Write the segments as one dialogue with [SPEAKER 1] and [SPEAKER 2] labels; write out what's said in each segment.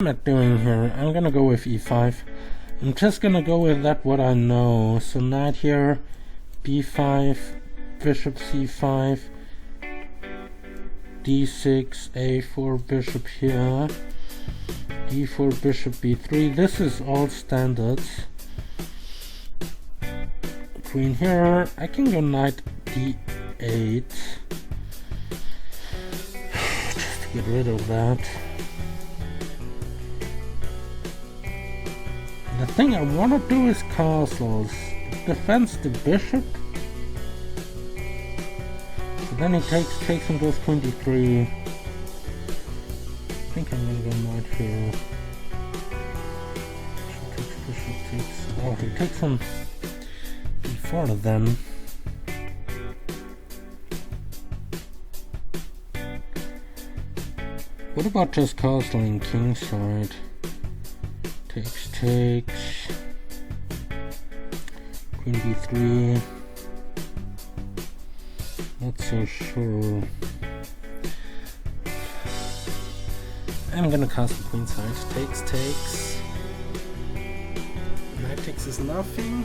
[SPEAKER 1] What am I doing here? I'm gonna go with e5. I'm just gonna go with that what I know. So knight here, b5, bishop c5, d6, a4, bishop here, e4, bishop b3. This is all standards. Queen here. I can go knight d8 just to get rid of that. The thing I want to do is castles. It defends the bishop. So then he takes and goes queen d3. I think I'm gonna go knight here. Bishop takes. Oh, he takes on b4 then. What about just castling kingside? Takes, queen d3, not so sure. I'm gonna castle queenside. Takes, knight takes is nothing.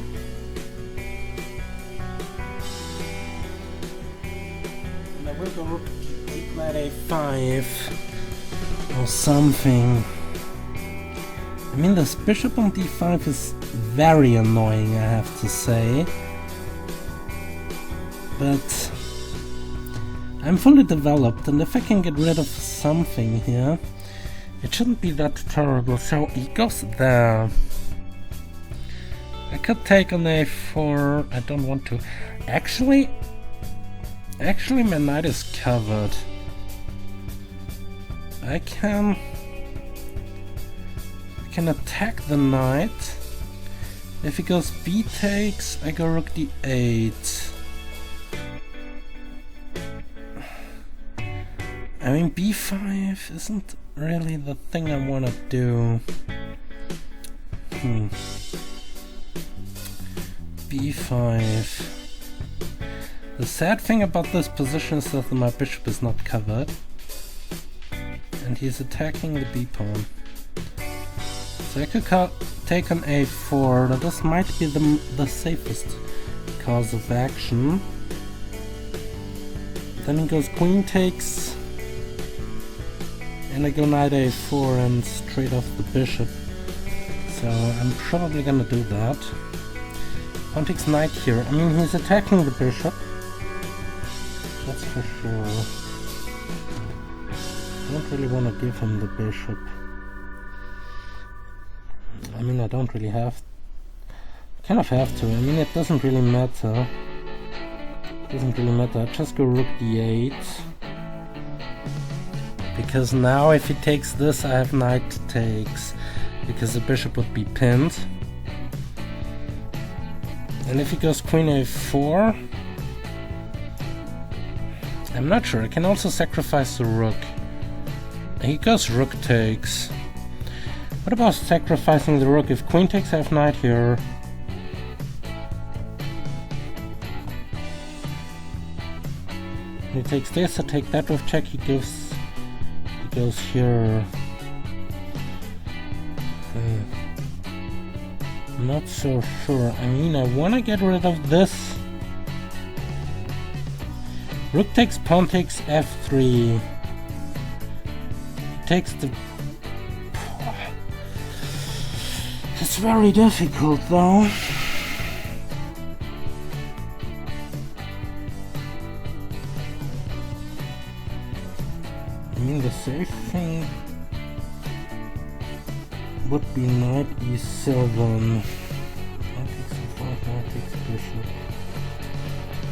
[SPEAKER 1] And I will go rook knight a5 or something. I mean, this bishop on d5 is very annoying, I have to say. But I'm fully developed, and if I can get rid of something here, it shouldn't be that terrible. So he goes there. I could take on a4. I don't want to. Actually, my knight is covered. I can attack the knight. If he goes b takes, I go rook d8. I mean, b5 isn't really the thing I want to do. b5. The sad thing about this position is that my bishop is not covered, and he's attacking the b-pawn. So I could take on a4. Now this might be the safest course of action. Then he goes queen takes, and I go knight a4 and straight off the bishop. So I'm probably gonna do that. Pawn takes knight here. I mean, he's attacking the bishop. That's for sure. I don't really want to give him the bishop. I mean, I don't really have... kind of have to. I mean, it doesn't really matter. I just go rook d8. Because now if he takes this, I have knight takes. Because the bishop would be pinned. And if he goes queen a4... I'm not sure. I can also sacrifice the rook. He goes rook takes. What about sacrificing the rook? If queen takes, I have knight here. He takes this, I take that with check, he goes here. I'm not so sure. I mean, I want to get rid of this. Rook takes, pawn takes f3. He takes the... It's very difficult though. I mean, the safe thing would be knight e7. Knight takes e5, knight takes bishop.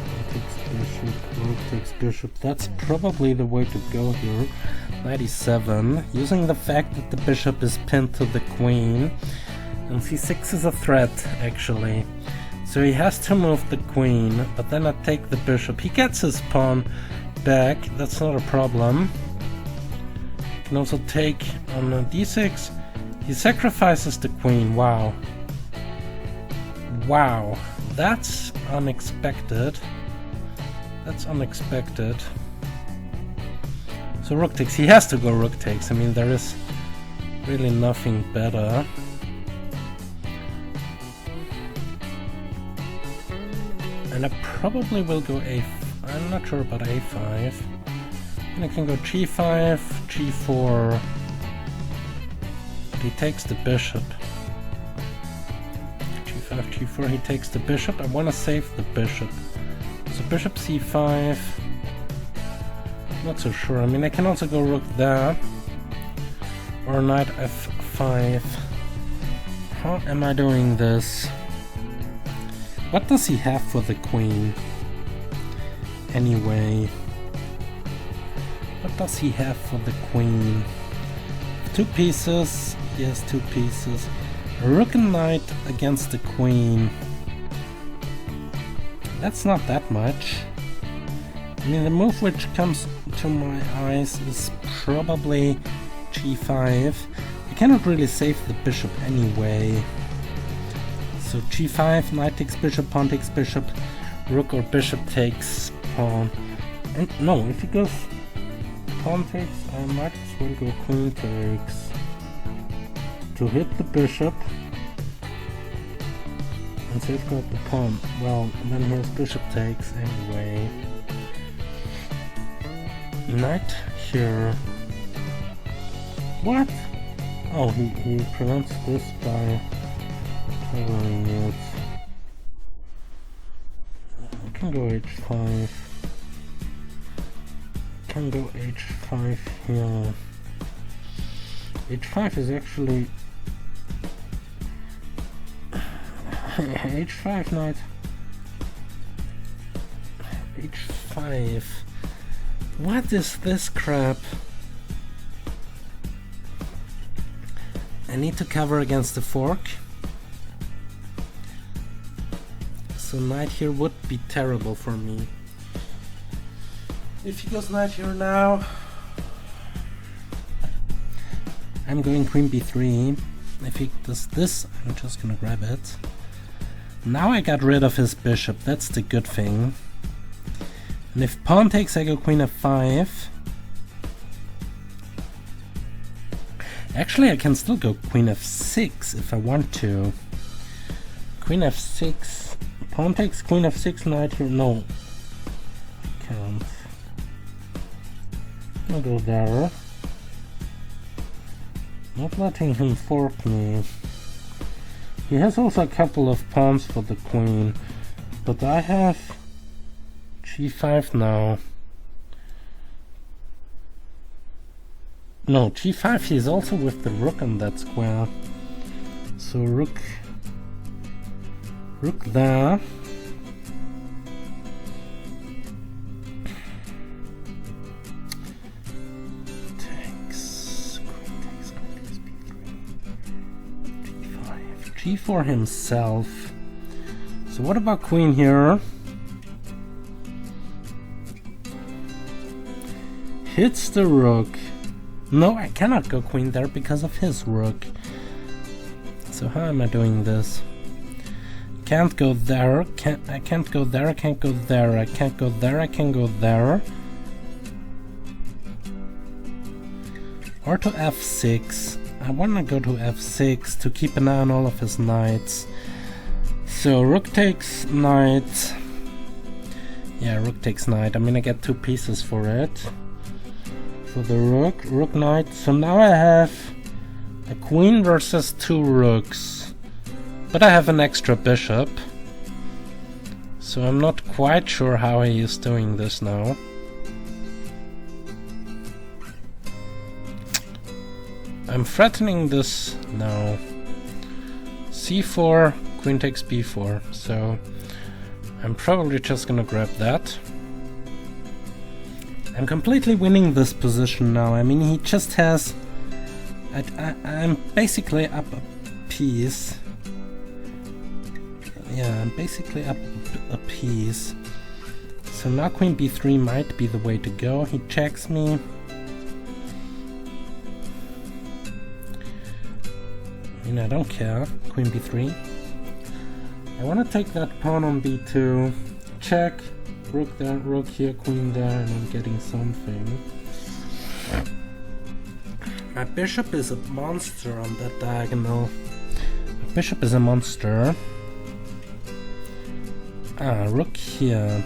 [SPEAKER 1] Knight takes bishop, rook takes bishop. That's probably the way to go here. Knight e7, using the fact that the bishop is pinned to the queen. And c6 is a threat, actually. So he has to move the queen, but then I take the bishop. He gets his pawn back, that's not a problem. I can also take on d6. He sacrifices the queen, wow. Wow, that's unexpected. That's unexpected. So rook takes, he has to go rook takes. I mean, there is Really nothing better. And I probably will go I'm not sure about a5. And I can go g5, g4. But he takes the bishop. g5, g4, he takes the bishop. I want to save the bishop. So bishop c5. Not so sure. I mean, I can also go rook there. Or knight f5. How am I doing this? What does he have for the queen? Anyway. What does he have for the queen? 2 pieces. Yes, 2 pieces. Rook and knight against the queen. That's not that much. I mean, the move which comes to my eyes is probably g5. I cannot really save the bishop anyway. So g5, knight takes bishop, pawn takes bishop, rook or bishop takes pawn. And no, if he goes pawn takes, I might as well go queen takes to hit the bishop and safeguard the pawn. Well, then here's bishop takes anyway. Knight here. What? Oh, he prevents this by covering it. I can go h5. Can go h5 here. h5 is actually h5 knight. h5. What is this crap? I need to cover against the fork. So knight here would be terrible for me. If he goes knight here now, I'm going queen b3. If he does this, I'm just gonna grab it. Now I got rid of his bishop, that's the good thing. And if pawn takes, I go queen f5. Actually, I can still go queen f6 if I want to. Queen f6. Pawn takes queen f6, knight here. No. Can't. I'll go there. Not letting him fork me. He has also a couple of pawns for the queen. But I have g5 now. No, g5, he's also with the rook on that square. So rook there. Takes, g5, g4 himself. So what about queen here? Hits the rook. No, I cannot go queen there because of his rook. So how am I doing this? Can't go there, I can't go there, I can't go there, I can't go there, I can go there. Or to f6. I wanna go to f6 to keep an eye on all of his knights. So rook takes knight. Yeah, rook takes knight. I mean, I get 2 pieces for it. For the rook knight. So now I have a queen versus 2 rooks. But I have an extra bishop. So I'm not quite sure how he is doing this now. I'm threatening this now. c4, queen takes b4. So I'm probably just gonna grab that. I'm completely winning this position now. I mean, he just has... I'm basically up a piece. Yeah, I'm basically up a piece. So now queen b3 might be the way to go. He checks me. I mean, I don't care. Queen b3. I want to take that pawn on b2. Check. Rook there, rook here, queen there, and I'm getting something. My bishop is a monster on that diagonal. My bishop is a monster. Rook here.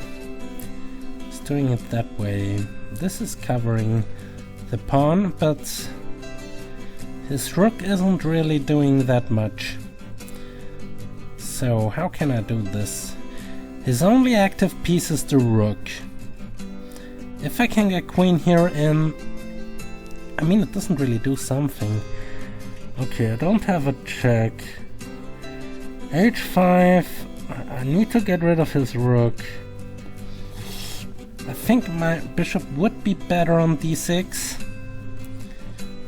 [SPEAKER 1] It's doing it that way. This is covering the pawn, but his rook isn't really doing that much. So how can I do this? His only active piece is the rook. If I can get queen here in... I mean, it doesn't really do something. Okay, I don't have a check. h5. I need to get rid of his rook. I think my bishop would be better on d6.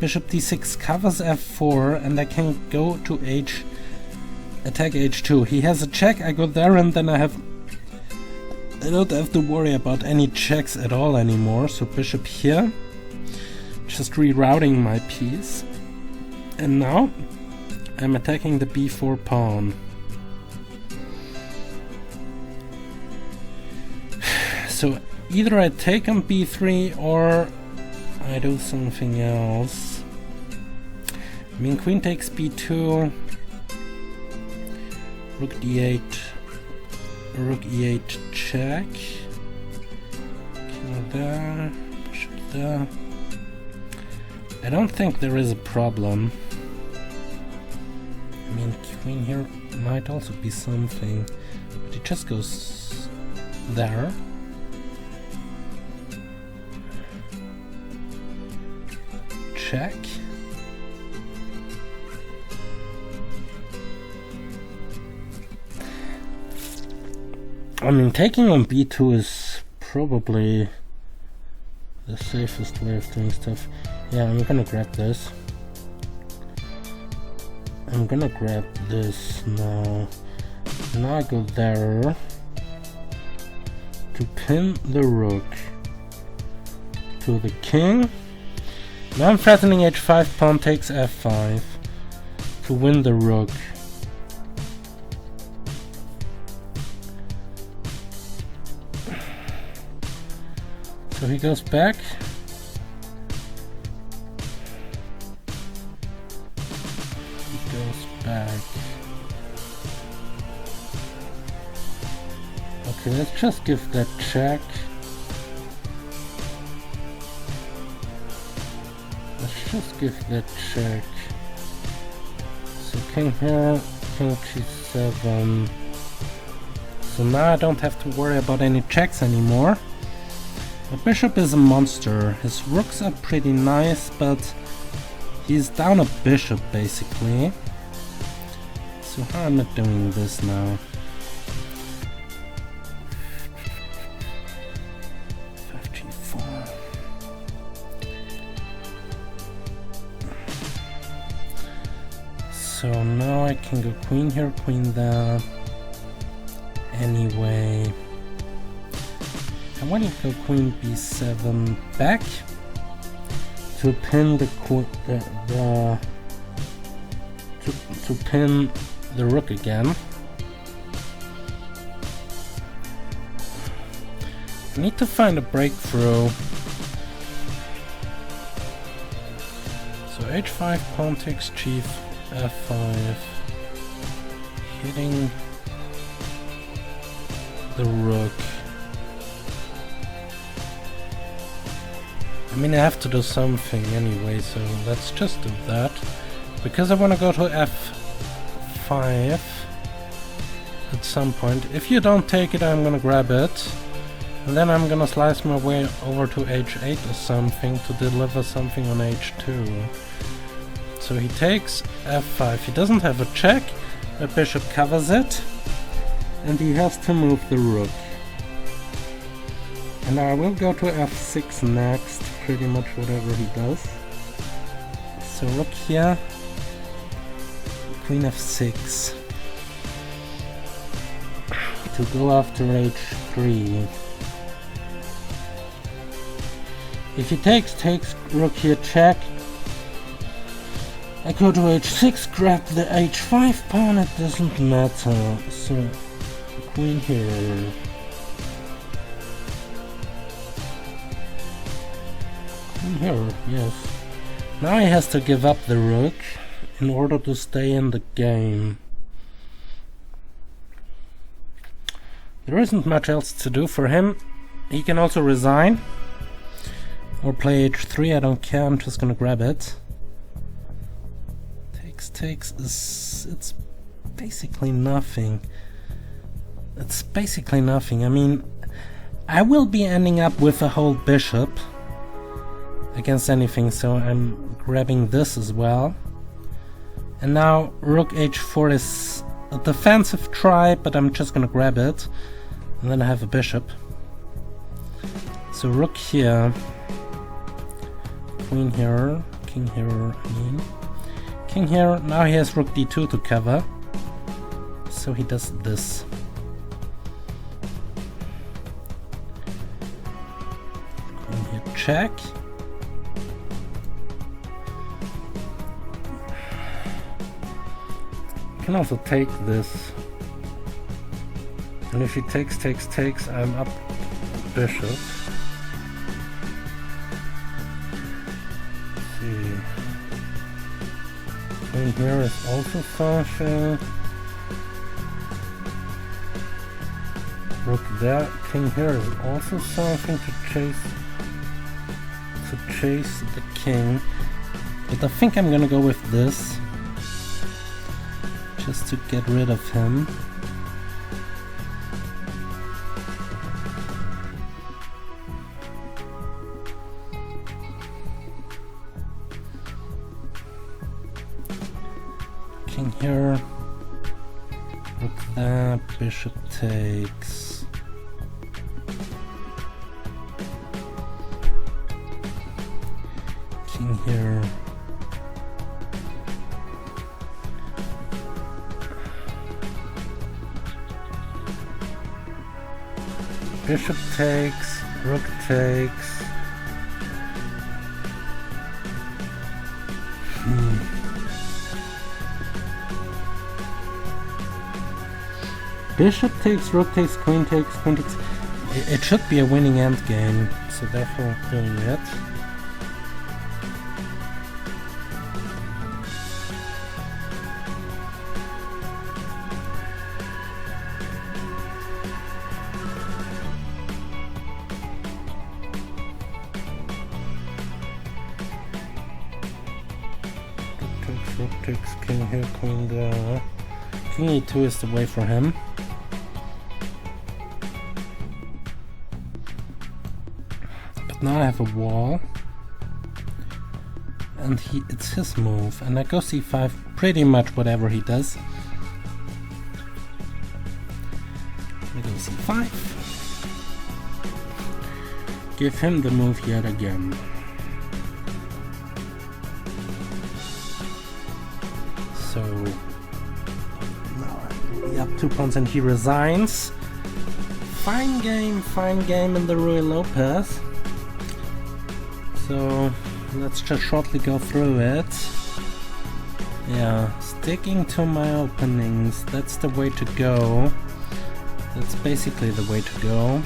[SPEAKER 1] Bishop d6 covers f4 and I can go to attack h2. He has a check, I go there and then I don't have to worry about any checks at all anymore. So bishop here, just rerouting my piece. And now I'm attacking the b4 pawn. So either I take on b3 or I do something else. I mean, queen takes b2, rook d8, rook e8 check, king there, bishop there. I don't think there is a problem. I mean, queen here might also be something, but it just goes there. Check. I mean, taking on b2 is probably the safest way of doing stuff. Yeah, I'm gonna grab this. I'm gonna grab this now. Now I go there to pin the rook to the king. Now I'm threatening h5, pawn takes f5 to win the rook. So he goes back. He goes back. Okay, let's just give that check. Let's just give that check. So king here, king g7. So now I don't have to worry about any checks anymore. The bishop is a monster. His rooks are pretty nice, but he's down a bishop basically. So how am I doing this now? 5g4. So now I can go queen here, queen there. Anyway, I want to go queen b7 back to pin the to pin the rook again. I need to find a breakthrough. So h5, pawn takes f5, hitting the rook. I mean, I have to do something anyway, so let's just do that. Because I want to go to f5 at some point. If you don't take it, I'm gonna grab it. And then I'm gonna slice my way over to h8 or something to deliver something on h2. So he takes f5. He doesn't have a check. The bishop covers it. And he has to move the rook. And I will go to f6 next, pretty much whatever he does. So rook here, queen f6 to go after h3. If he takes rook here, check. I go to h6, grab the h5 pawn, it doesn't matter. So queen here. Here, yes. Now he has to give up the rook in order to stay in the game. There isn't much else to do for him. He can also resign or play h3, I don't care, I'm just gonna grab it. Takes is... it's basically nothing. It's basically nothing. I mean, I will be ending up with a whole bishop against anything, so I'm grabbing this as well. And now rook h4 is a defensive try, but I'm just gonna grab it. And then I have a bishop. So rook here, queen here, king here, I mean. King here, now he has rook d2 to cover. So he does this. Queen here, check. I can also take this. And if he takes, I'm up bishop. Let's see. Queen here is also something. Rook there. King here is also something to chase the king. But I think I'm gonna go with this, just to get rid of him. King here, rook there, bishop takes. King here. Bishop takes, rook takes. Bishop takes, rook takes, queen takes, queen takes. It should be a winning endgame, so therefore doing it. Rook takes, king here, queen there. King e2 is the way for him. But now I have a wall. And it's his move. And I go c5, pretty much whatever he does. I go c5. Give him the move yet again. So now I'm up 2 pawns and he resigns. Fine game in the Ruy Lopez. So let's just shortly go through it. Yeah, sticking to my openings, that's the way to go. That's basically the way to go.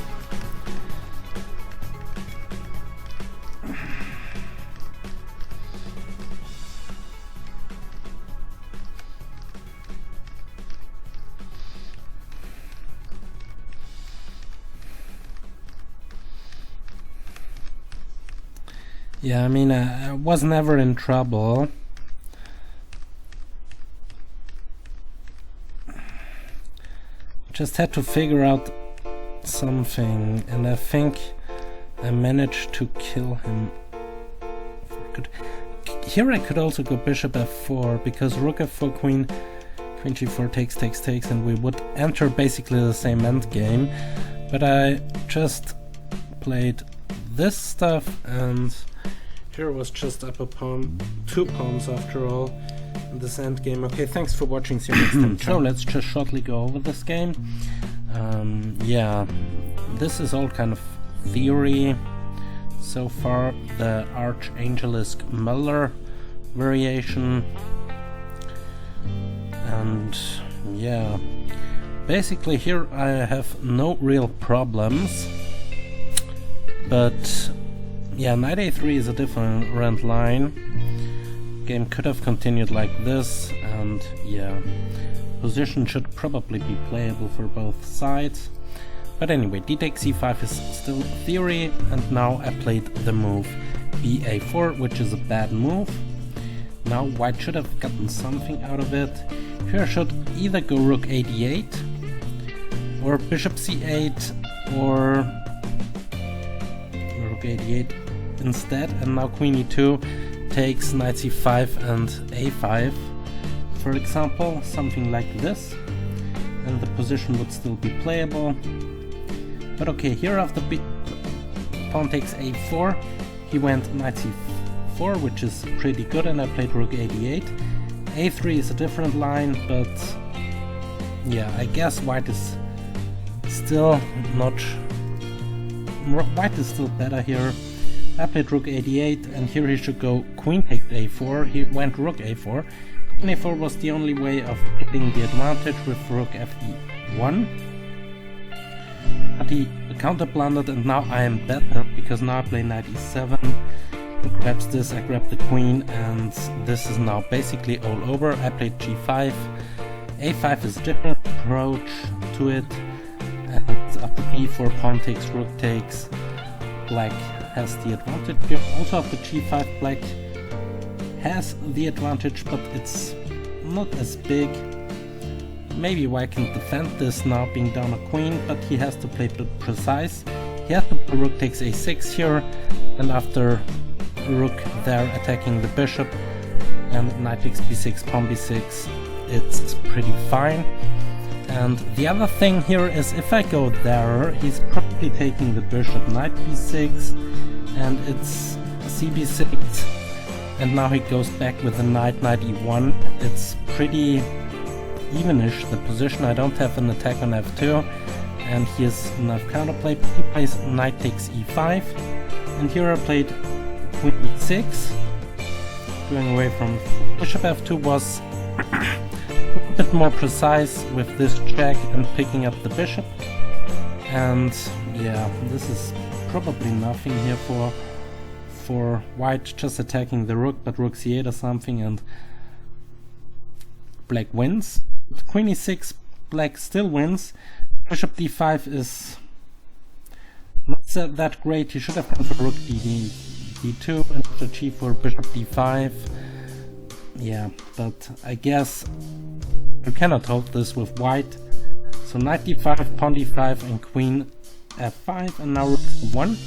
[SPEAKER 1] Yeah, I mean, I was never in trouble. Just had to figure out something, and I think I managed to kill him. Here I could also go bishop f4, because rook f4, queen g4 takes, and we would enter basically the same endgame. But I just played this stuff, and here was just up a pawn, 2 pawns after all, in this endgame. Okay, thanks for watching, see you next time. So let's just shortly go over this game. Yeah, this is all kind of theory so far. The Archangelisk Muller variation. And yeah, basically here I have no real problems. But yeah, knight a3 is a different line. game could have continued like this, and yeah, position should probably be playable for both sides. But anyway, d takes c5 is still theory, and now I played the move ba4, which is a bad move. Now white should have gotten something out of it. Here I should either go rook a8 or bishop c8 or rook a8 instead, and now queen e2 takes knight c5 and a5, for example, something like this, and the position would still be playable. But okay, here after pawn takes a4, he went knight c4, which is pretty good, and I played rook a8. a3 is a different line, but yeah, I guess white is still not... white is still better here. I played rook a8, and here he should go queen takes a4. He went rook a4. Queen a4 was the only way of getting the advantage with rook fe1. But he counter blundered, and now I am better, because now I play knight e7. He grabs this, I grab the queen, and this is now basically all over. I played g5. a5 is a different approach to it, and after b4, pawn takes, rook takes, black has the advantage here. Also after g5, black has the advantage, but it's not as big. Maybe white can defend this now being down a queen, but he has to play precise. He has to play rook takes a6 here, and after rook there attacking the bishop and knight takes b6, pawn b6, it's pretty fine. And the other thing here is, if I go there, he's probably taking the bishop, knight b6, and it's cb6, and now he goes back with the knight e1. It's pretty evenish, the position. I don't have an attack on f2, and he has enough counterplay. He plays knight takes e5, and here I played queen e6, going away from bishop f2 was a bit more precise with this check and picking up the bishop. And yeah, this is probably nothing here for white, just attacking the rook, but rook c8 or something, and black wins. Queen e6, black still wins. Bishop d5 is not that great. He should have gone for rook d2, and after g4, bishop d5. Yeah, but I guess you cannot hold this with white. So knight d5, pawn d5, and queen f5, and now rook e1.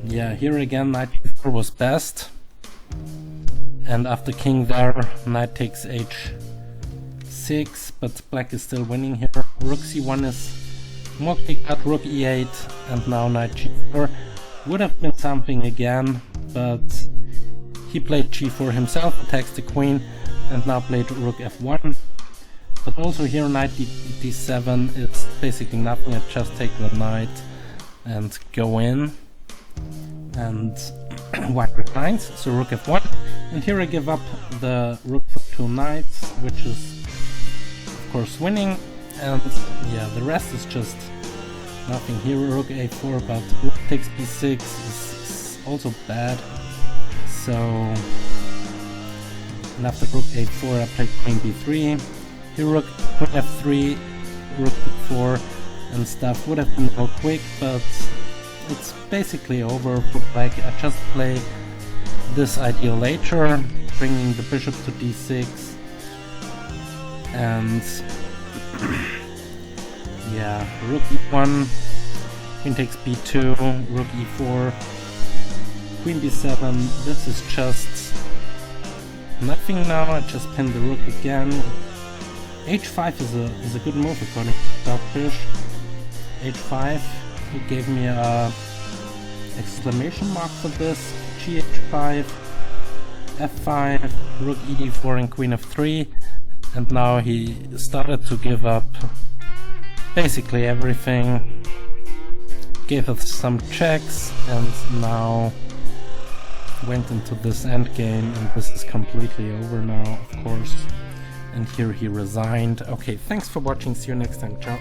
[SPEAKER 1] Yeah, here again knight d4 was best, and after king there, knight takes h6, but black is still winning here. Rook c1 is more kicked out, rook e8, and now knight g4 would have been something again, but he played g4 himself, attacks the queen, and now played rook f1. But also here knight d7 is basically nothing. I just take the knight and go in, and white reclines, so rook f1. And here I give up the rook for 2 knights, which is of course winning, and yeah, the rest is just nothing here. Rook a4, but rook takes b6 is also bad. So, and after rook a4 I play queen b3. Here rook f3, rook b4 and stuff would have been more quick, but it's basically over for black. I just play this idea later, bringing the bishop to d6, and yeah, rook e1, queen takes b2, rook e4, queen b7. This is just nothing now. I just pin the rook again. h5 is a good move according to Starfish. h5, he gave me a exclamation mark for this. gh5, f5, rook ed4 and queen f3, and now he started to give up basically everything, gave us some checks, and now went into this endgame, and this is completely over now, of course. And here he resigned. Okay, thanks for watching, see you next time, ciao.